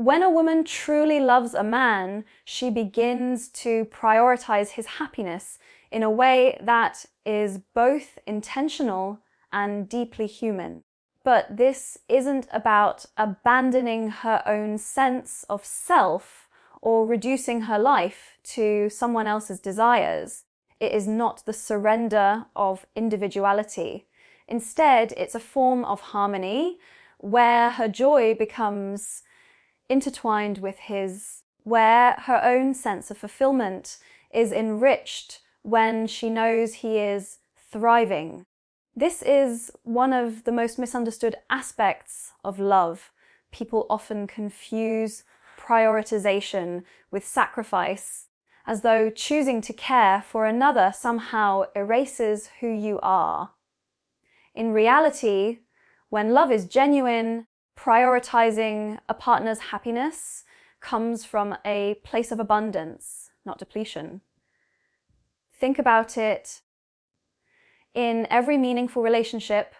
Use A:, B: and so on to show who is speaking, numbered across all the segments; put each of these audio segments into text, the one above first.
A: When a woman truly loves a man, she begins to prioritize his happiness in a way that is both intentional and deeply human. But this isn't about abandoning her own sense of self or reducing her life to someone else's desires. It is not the surrender of individuality. Instead, it's a form of harmony where her joy becomes intertwined with his, where her own sense of fulfillment is enriched when she knows he is thriving. This is one of the most misunderstood aspects of love. People often confuse prioritization with sacrifice, as though choosing to care for another somehow erases who you are. In reality, when love is genuine, prioritizing a partner's happiness comes from a place of abundance, not depletion. Think about it. In every meaningful relationship,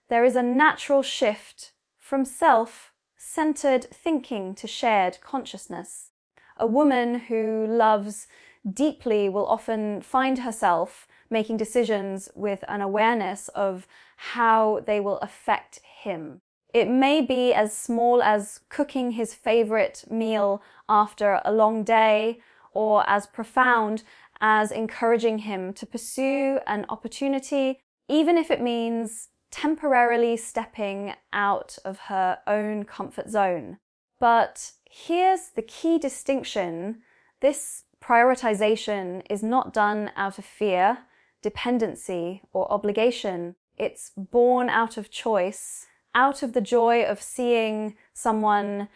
A: there is a natural shift from self-centered thinking to shared consciousness. A woman who loves deeply will often find herself making decisions with an awareness of how they will affect him. It may be as small as cooking his favorite meal after a long day, or as profound as encouraging him to pursue an opportunity, even if it means temporarily stepping out of her own comfort zone. But here's the key distinction. This prioritization is not done out of fear, dependency, or obligation. It's born out of choice, out of the joy of seeing someone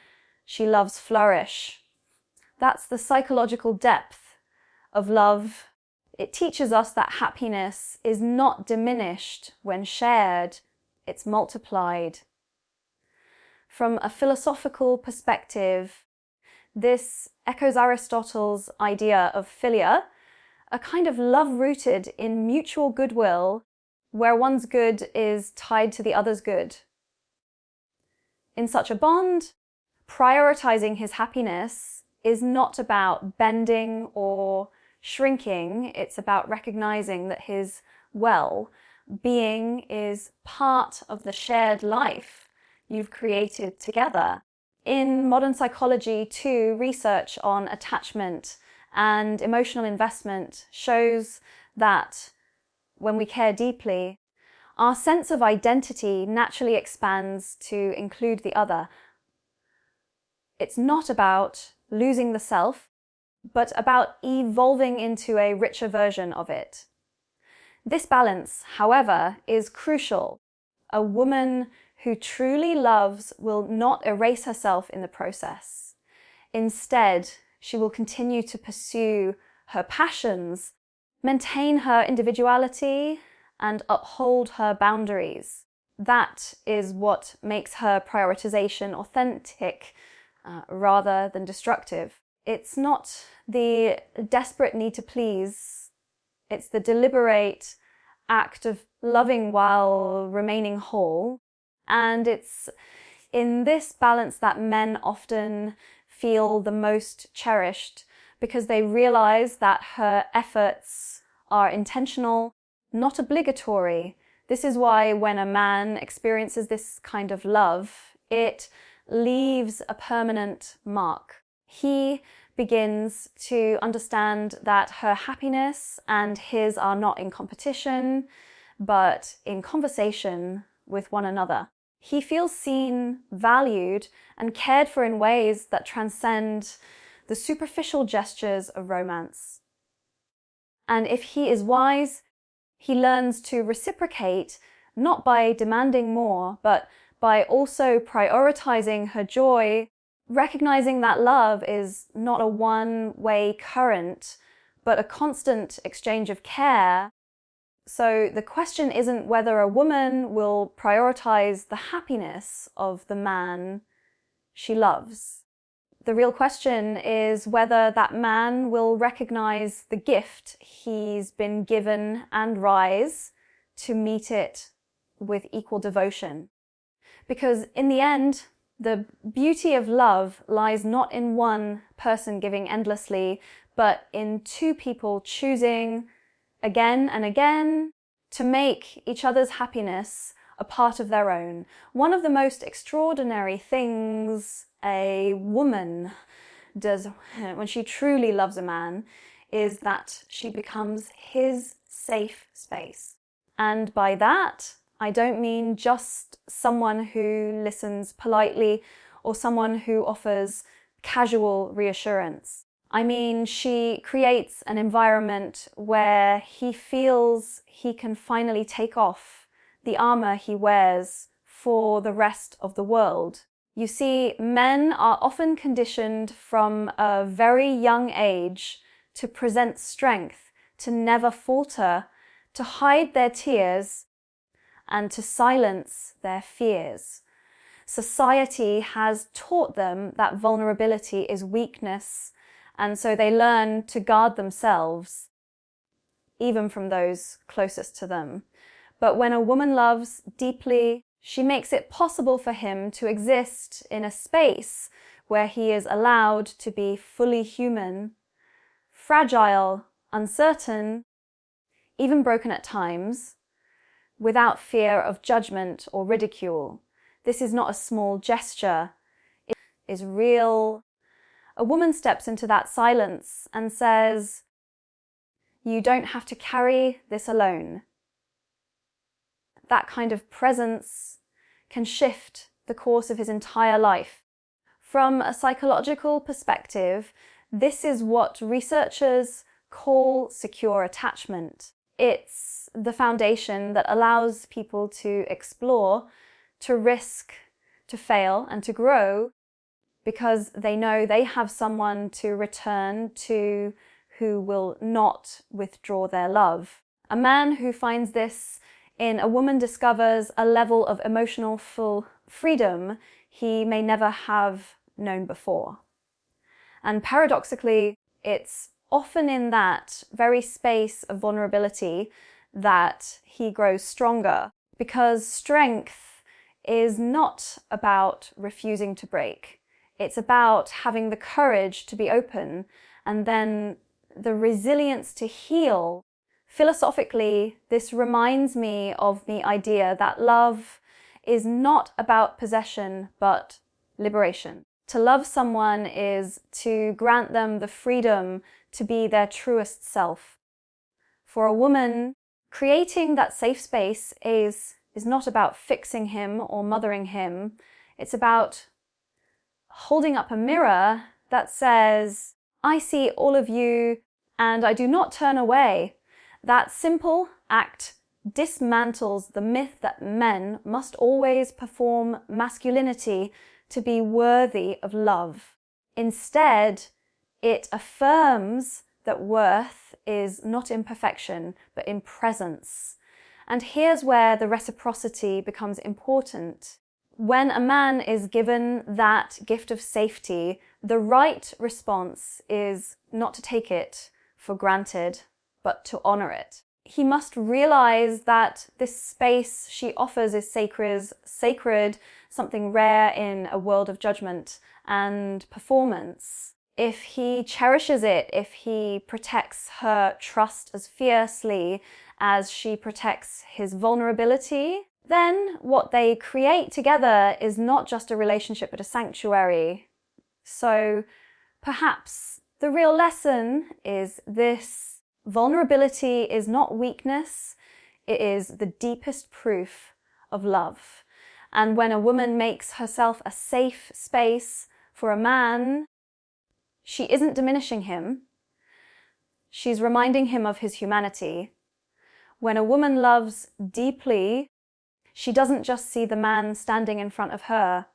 A: she loves flourish. That's the psychological depth of love. It teaches us that happiness is not diminished when shared, it's multiplied. From a philosophical perspective, this echoes Aristotle's idea of philia, a kind of love rooted in mutual goodwill, where one's good is tied to the other's good. In such a bond, prioritizing his happiness is not about bending or shrinking. It's about recognizing that his well-being is part of the shared life you've created together. In modern psychology, too, research on attachment and emotional investment shows that when we care deeply, our sense of identity naturally expands to include the other. It's not about losing the self, but about evolving into a richer version of it. This balance, however, is crucial. A woman who truly loves will not erase herself in the process. Instead, she will continue to pursue her passions, maintain her individuality, and uphold her boundaries. That is what makes her prioritization authentic rather than destructive. It's not the desperate need to please, it's the deliberate act of loving while remaining whole. And it's in this balance that men often feel the most cherished, because they realize that her efforts are intentional, not obligatory. This is why when a man experiences this kind of love, it leaves a permanent mark. He begins to understand that her happiness and his are not in competition, but in conversation with one another. He feels seen, valued, and cared for in ways that transcend the superficial gestures of romance. And if he is wise, he learns to reciprocate not by demanding more, but by also prioritizing her joy, recognizing that love is not a one-way current, but a constant exchange of care. So the question isn't whether a woman will prioritize the happiness of the man she loves. The real question is whether that man will recognize the gift he's been given and rise to meet it with equal devotion. Because in the end, The beauty of love lies not in one person giving endlessly, but in two people choosing again and again to make each other's happiness a part of their own. One of the most extraordinary things a woman does when she truly loves a man is that she becomes his safe space. And by that, I don't mean just someone who listens politely or someone who offers casual reassurance. I mean, she creates an environment where he feels he can finally take off the armor he wears for the rest of the world. You see, men are often conditioned from a very young age to present strength, to never falter, to hide their tears, and to silence their fears. Society has taught them that vulnerability is weakness, and so they learn to guard themselves, even from those closest to them. But when a woman loves deeply, she makes it possible for him to exist in a space where he is allowed to be fully human, fragile, uncertain, even broken at times, without fear of judgment or ridicule. This is not a small gesture. It is real. A woman steps into that silence and says, "You don't have to carry this alone." That kind of presence can shift the course of his entire life. From a psychological perspective, this is what researchers call secure attachment. It's the foundation that allows people to explore, to risk, to fail, and to grow because they know they have someone to return to who will not withdraw their love. A man who finds this in a woman discovers a level of emotional full freedom he may never have known before. And paradoxically, it's often in that very space of vulnerability that he grows stronger, because strength is not about refusing to break. It's about having the courage to be open and then the resilience to heal. Philosophically, this reminds me of the idea that love is not about possession, but liberation. To love someone is to grant them the freedom to be their truest self. For a woman, creating that safe space is not about fixing him or mothering him. It's about holding up a mirror that says, "I see all of you and I do not turn away." That simple act dismantles the myth that men must always perform masculinity to be worthy of love. Instead, it affirms that worth is not in perfection, but in presence. And here's where the reciprocity becomes important. When a man is given that gift of safety, the right response is not to take it for granted, but to honor it. He must realize that this space she offers is sacred, something rare in a world of judgment and performance. If he cherishes it, if he protects her trust as fiercely as she protects his vulnerability, then what they create together is not just a relationship but a sanctuary. So perhaps the real lesson is this: vulnerability is not weakness, it is the deepest proof of love. And when a woman makes herself a safe space for a man, she isn't diminishing him, she's reminding him of his humanity. When a woman loves deeply, she doesn't just see the man standing in front of her.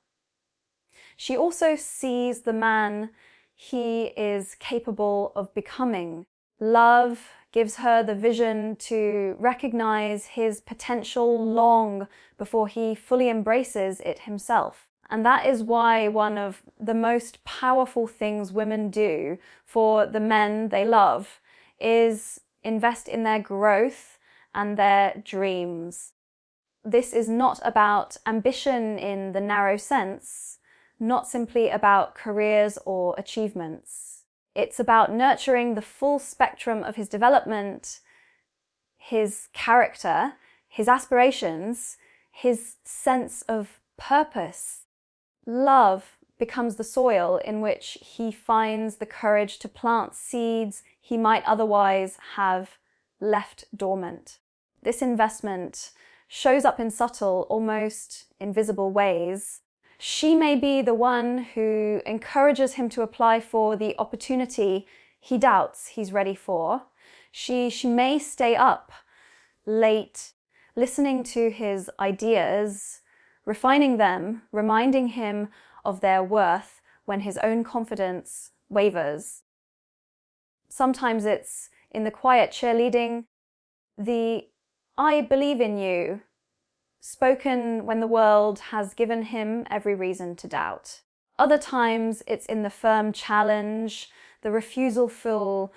A: She also sees the man he is capable of becoming. Love gives her the vision to recognize his potential long before he fully embraces it himself. And that is why one of the most powerful things women do for the men they love is invest in their growth and their dreams. This is not about ambition in the narrow sense, not simply about careers or achievements. It's about nurturing the full spectrum of his development, his character, his aspirations, his sense of purpose. Love becomes the soil in which he finds the courage to plant seeds he might otherwise have left dormant. This investment shows up in subtle, almost invisible ways. She may be the one who encourages him to apply for the opportunity he doubts he's ready for. She may stay up late, listening to his ideas, refining them, reminding him of their worth when his own confidence wavers. Sometimes it's in the quiet cheerleading, the "I believe in you," spoken when the world has given him every reason to doubt. Other times it's in the firm challenge, the refusal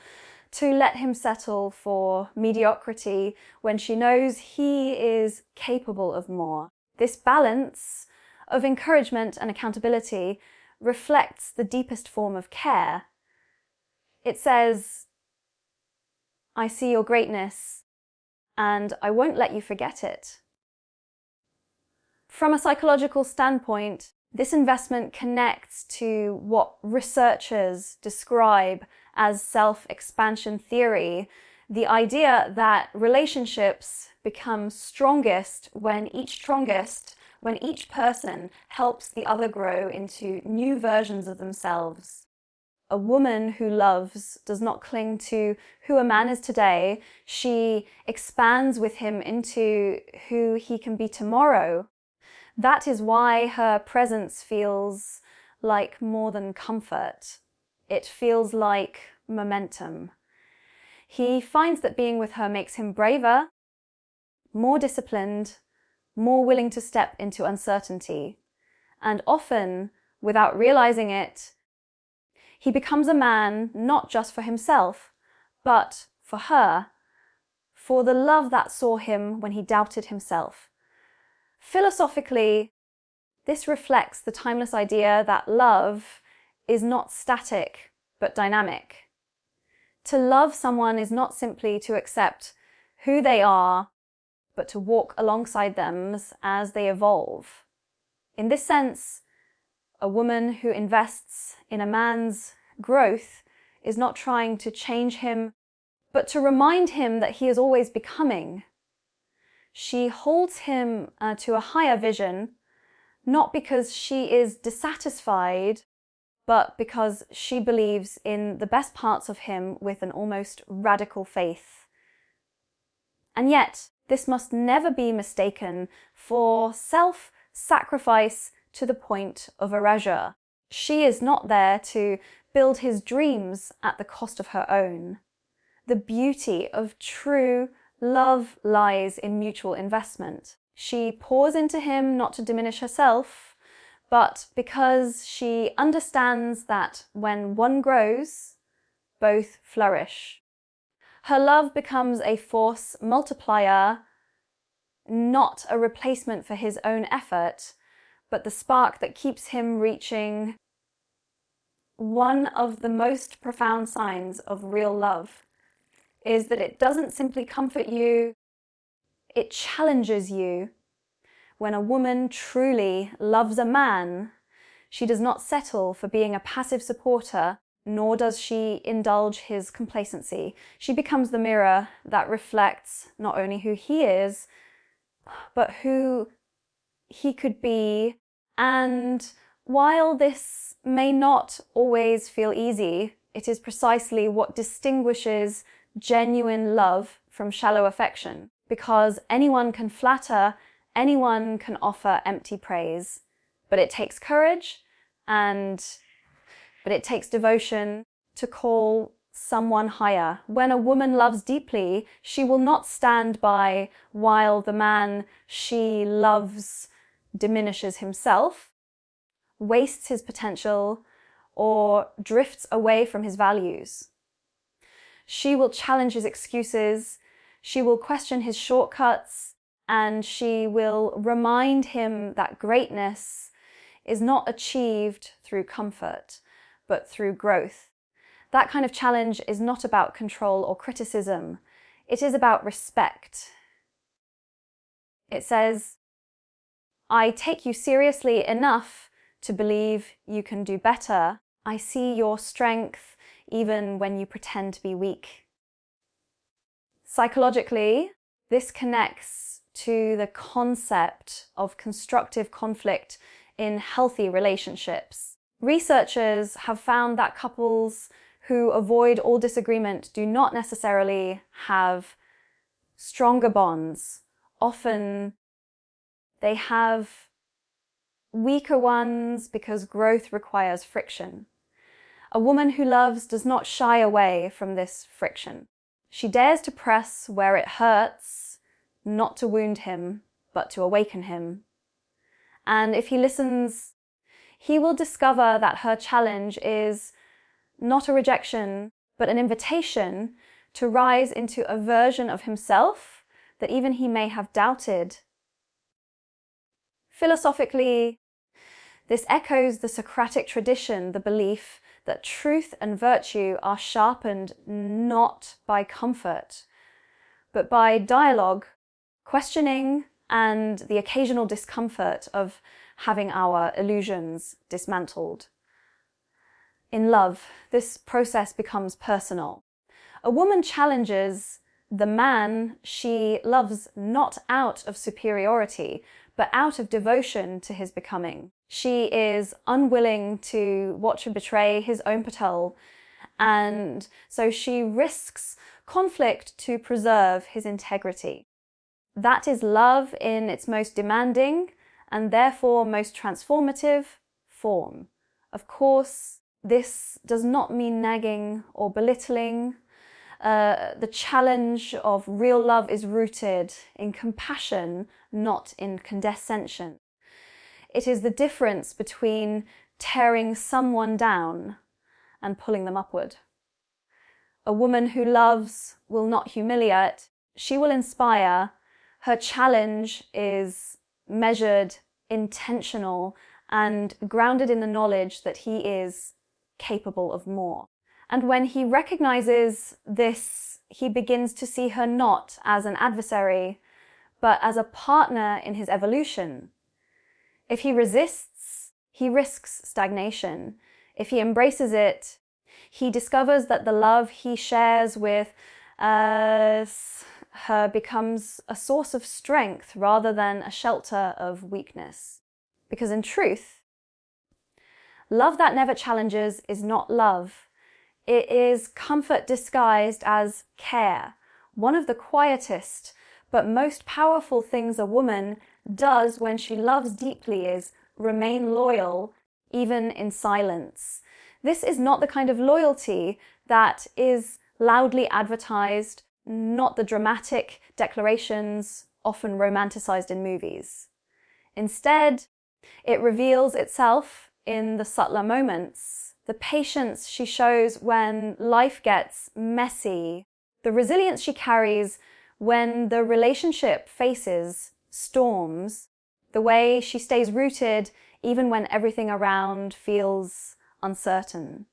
A: to let him settle for mediocrity when she knows he is capable of more. This balance of encouragement and accountability reflects the deepest form of care. It says, "I see your greatness, and I won't let you forget it." From a psychological standpoint, this investment connects to what researchers describe as self-expansion theory, the idea that relationships become strongest when each person helps the other grow into new versions of themselves. A woman who loves does not cling to who a man is today. She expands with him into who he can be tomorrow. That is why her presence feels like more than comfort. It feels like momentum. He finds that being with her makes him braver, more disciplined, more willing to step into uncertainty. And often, without realizing it, he becomes a man not just for himself, but for her, for the love that saw him when he doubted himself. Philosophically, this reflects the timeless idea that love is not static, but dynamic. To love someone is not simply to accept who they are, but to walk alongside them as they evolve. In this sense, a woman who invests in a man's growth is not trying to change him, but to remind him that he is always becoming. She holds him to a higher vision, not because she is dissatisfied, but because she believes in the best parts of him with an almost radical faith. And yet, this must never be mistaken for self-sacrifice to the point of erasure. She is not there to build his dreams at the cost of her own. The beauty of true love lies in mutual investment. She pours into him not to diminish herself, but because she understands that when one grows, both flourish. Her love becomes a force multiplier, not a replacement for his own effort, but the spark that keeps him reaching. One of the most profound signs of real love is that it doesn't simply comfort you, it challenges you. When a woman truly loves a man, she does not settle for being a passive supporter, nor does she indulge his complacency. She becomes the mirror that reflects not only who he is, but who he could be. And while this may not always feel easy, it is precisely what distinguishes genuine love from shallow affection, because anyone can flatter, anyone can offer empty praise, but it takes courage but it takes devotion to call someone higher. When a woman loves deeply, she will not stand by while the man she loves diminishes himself, wastes his potential, or drifts away from his values. She will challenge his excuses, she will question his shortcuts, and she will remind him that greatness is not achieved through comfort, but through growth. That kind of challenge is not about control or criticism. It is about respect. It says, I take you seriously enough to believe you can do better. I see your strength even when you pretend to be weak. Psychologically, this connects to the concept of constructive conflict in healthy relationships. Researchers have found that couples who avoid all disagreement do not necessarily have stronger bonds. Often they have weaker ones because growth requires friction. A woman who loves does not shy away from this friction. She dares to press where it hurts, not to wound him, but to awaken him. And if he listens, he will discover that her challenge is not a rejection, but an invitation to rise into a version of himself that even he may have doubted. Philosophically, this echoes the Socratic tradition, the belief that truth and virtue are sharpened not by comfort, but by dialogue, questioning, and the occasional discomfort of having our illusions dismantled. In love, this process becomes personal. A woman challenges the man she loves not out of superiority, but out of devotion to his becoming. She is unwilling to watch him betray his own patrol, and so she risks conflict to preserve his integrity. That is love in its most demanding and therefore most transformative form. Of course, this does not mean nagging or belittling. The challenge of real love is rooted in compassion, not in condescension. It is the difference between tearing someone down and pulling them upward. A woman who loves will not humiliate. She will inspire. Her challenge is measured, intentional, and grounded in the knowledge that he is capable of more. And when he recognizes this, he begins to see her not as an adversary, but as a partner in his evolution. If he resists, he risks stagnation. If he embraces it, he discovers that the love he shares with her becomes a source of strength rather than a shelter of weakness. Because in truth, love that never challenges is not love. It is comfort disguised as care. One of the quietest but most powerful things a woman does when she loves deeply is remain loyal, even in silence. This is not the kind of loyalty that is loudly advertised, not the dramatic declarations often romanticized in movies. Instead, it reveals itself in the subtler moments, the patience she shows when life gets messy, the resilience she carries when the relationship faces storms, the way she stays rooted even when everything around feels uncertain.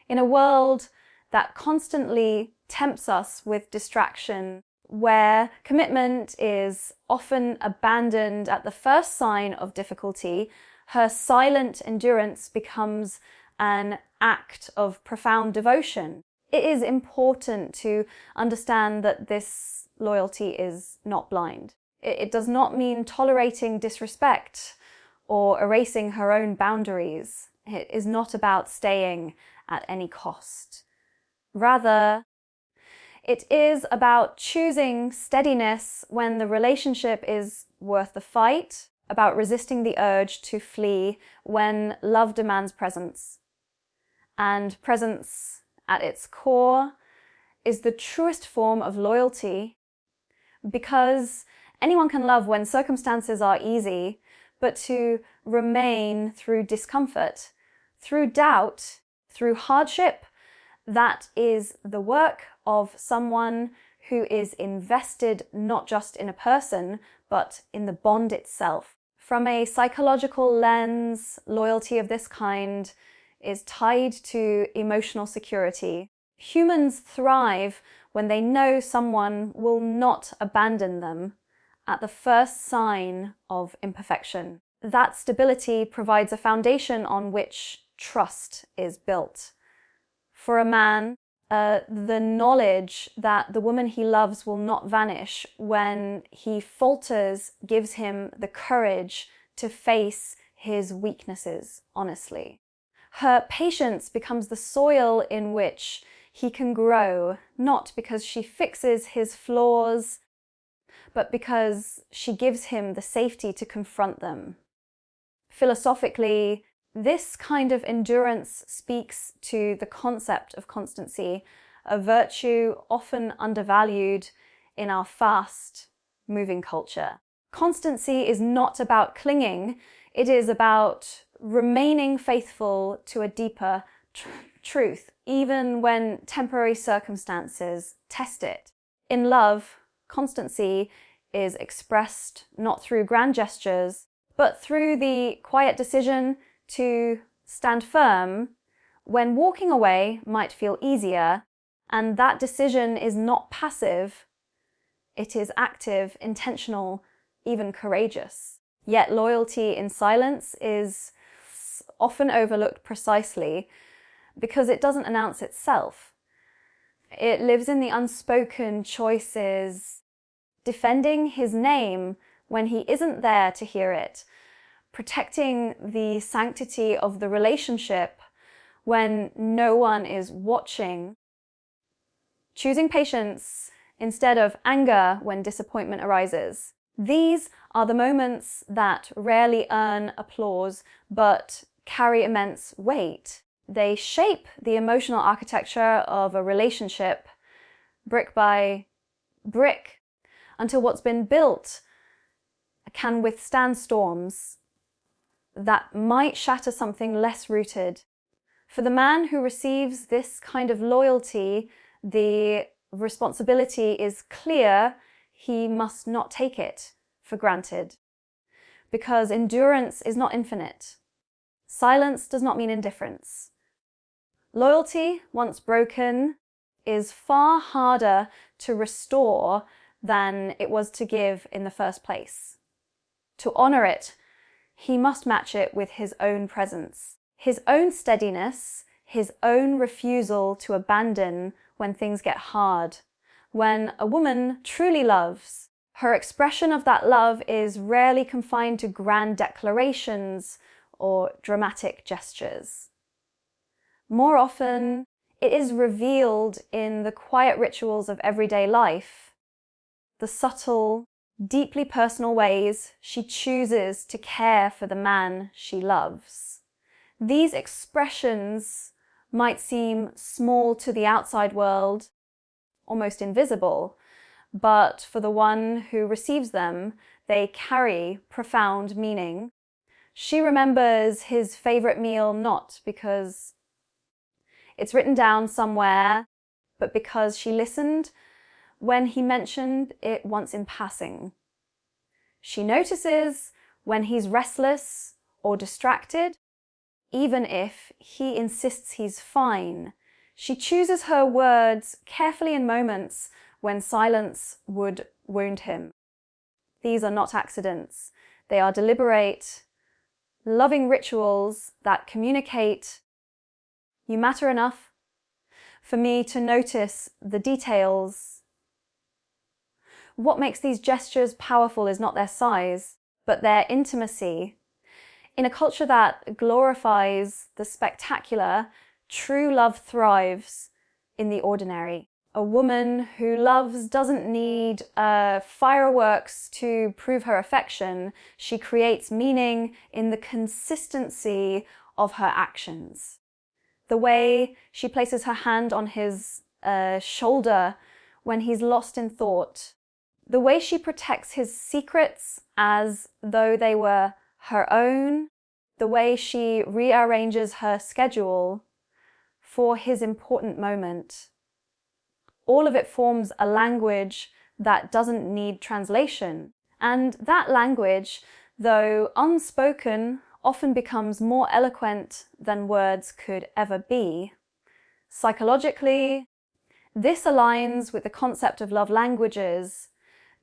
A: In a world that constantly tempts us with distraction, where commitment is often abandoned at the first sign of difficulty, her silent endurance becomes an act of profound devotion. It is important to understand that this loyalty is not blind. It does not mean tolerating disrespect or erasing her own boundaries. It is not about staying at any cost. Rather, it is about choosing steadiness when the relationship is worth the fight, about resisting the urge to flee when love demands presence. And presence, at its core, is the truest form of loyalty, because anyone can love when circumstances are easy, but to remain through discomfort, through doubt, through hardship, that is the work of someone who is invested not just in a person, but in the bond itself. From a psychological lens, loyalty of this kind is tied to emotional security. Humans thrive when they know someone will not abandon them at the first sign of imperfection. That stability provides a foundation on which trust is built. For a man, the knowledge that the woman he loves will not vanish when he falters gives him the courage to face his weaknesses honestly. Her patience becomes the soil in which he can grow, not because she fixes his flaws, but because she gives him the safety to confront them. Philosophically, this kind of endurance speaks to the concept of constancy, a virtue often undervalued in our fast-moving culture. Constancy is not about clinging, it is about remaining faithful to a deeper truth, even when temporary circumstances test it. In love, constancy is expressed not through grand gestures, but through the quiet decision to stand firm when walking away might feel easier, and that decision is not passive, it is active, intentional, even courageous. Yet loyalty in silence is often overlooked precisely because it doesn't announce itself. It lives in the unspoken choices, defending his name when he isn't there to hear it, protecting the sanctity of the relationship when no one is watching, choosing patience instead of anger when disappointment arises. These are the moments that rarely earn applause but carry immense weight. They shape the emotional architecture of a relationship brick by brick until what's been built can withstand storms that might shatter something less rooted. For the man who receives this kind of loyalty, the responsibility is clear. He must not take it for granted, because endurance is not infinite. Silence does not mean indifference. Loyalty, once broken, is far harder to restore than it was to give in the first place. To honor it, he must match it with his own presence, his own steadiness, his own refusal to abandon when things get hard. When a woman truly loves, her expression of that love is rarely confined to grand declarations or dramatic gestures. More often, it is revealed in the quiet rituals of everyday life, the subtle, deeply personal ways she chooses to care for the man she loves. These expressions might seem small to the outside world, almost invisible, but for the one who receives them, they carry profound meaning. She remembers his favorite meal not because it's written down somewhere, but because she listened when he mentioned it once in passing. She notices when he's restless or distracted, even if he insists he's fine. She chooses her words carefully in moments when silence would wound him. These are not accidents. They are deliberate, loving rituals that communicate, "You matter enough for me to notice the details." What makes these gestures powerful is not their size, but their intimacy. In a culture that glorifies the spectacular, true love thrives in the ordinary. A woman who loves doesn't need fireworks to prove her affection. She creates meaning in the consistency of her actions. The way she places her hand on his shoulder when he's lost in thought. The way she protects his secrets as though they were her own. The way she rearranges her schedule for his important moment. All of it forms a language that doesn't need translation. And that language, though unspoken often becomes more eloquent than words could ever be. Psychologically, this aligns with the concept of love languages,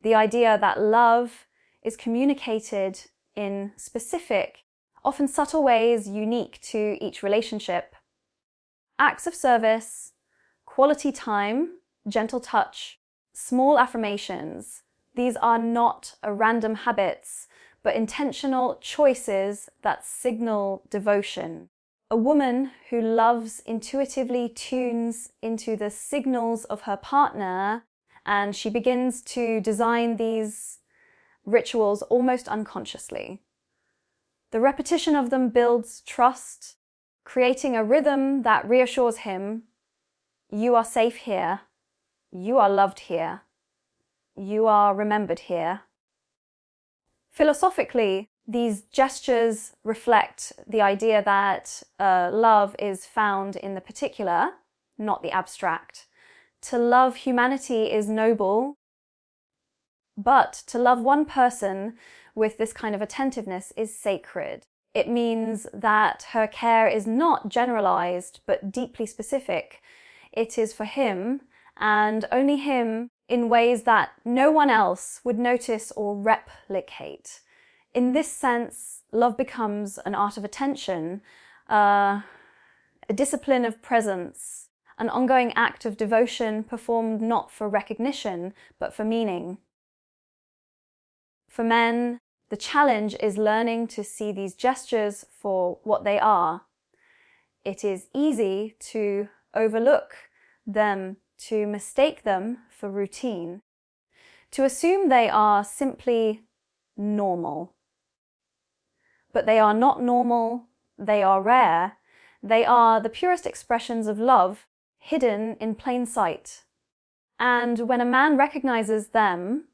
A: the idea that love is communicated in specific, often subtle ways unique to each relationship. Acts of service, quality time, gentle touch, small affirmations, these are not random habits, but intentional choices that signal devotion. A woman who loves intuitively tunes into the signals of her partner, and she begins to design these rituals almost unconsciously. The repetition of them builds trust, creating a rhythm that reassures him, you are safe here, you are loved here, you are remembered here. Philosophically, these gestures reflect the idea that love is found in the particular, not the abstract. To love humanity is noble, but to love one person with this kind of attentiveness is sacred. It means that her care is not generalized, but deeply specific. It is for him, and only him, in ways that no one else would notice or replicate. In this sense, love becomes an art of attention, a discipline of presence, an ongoing act of devotion performed not for recognition, but for meaning. For men, the challenge is learning to see these gestures for what they are. It is easy to overlook them, to mistake them for routine, to assume they are simply normal. But they are not normal, they are rare, they are the purest expressions of love, hidden in plain sight. And when a man recognizes them,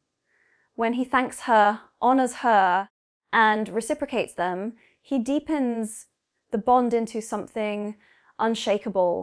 A: when he thanks her, honors her, and reciprocates them, he deepens the bond into something unshakable,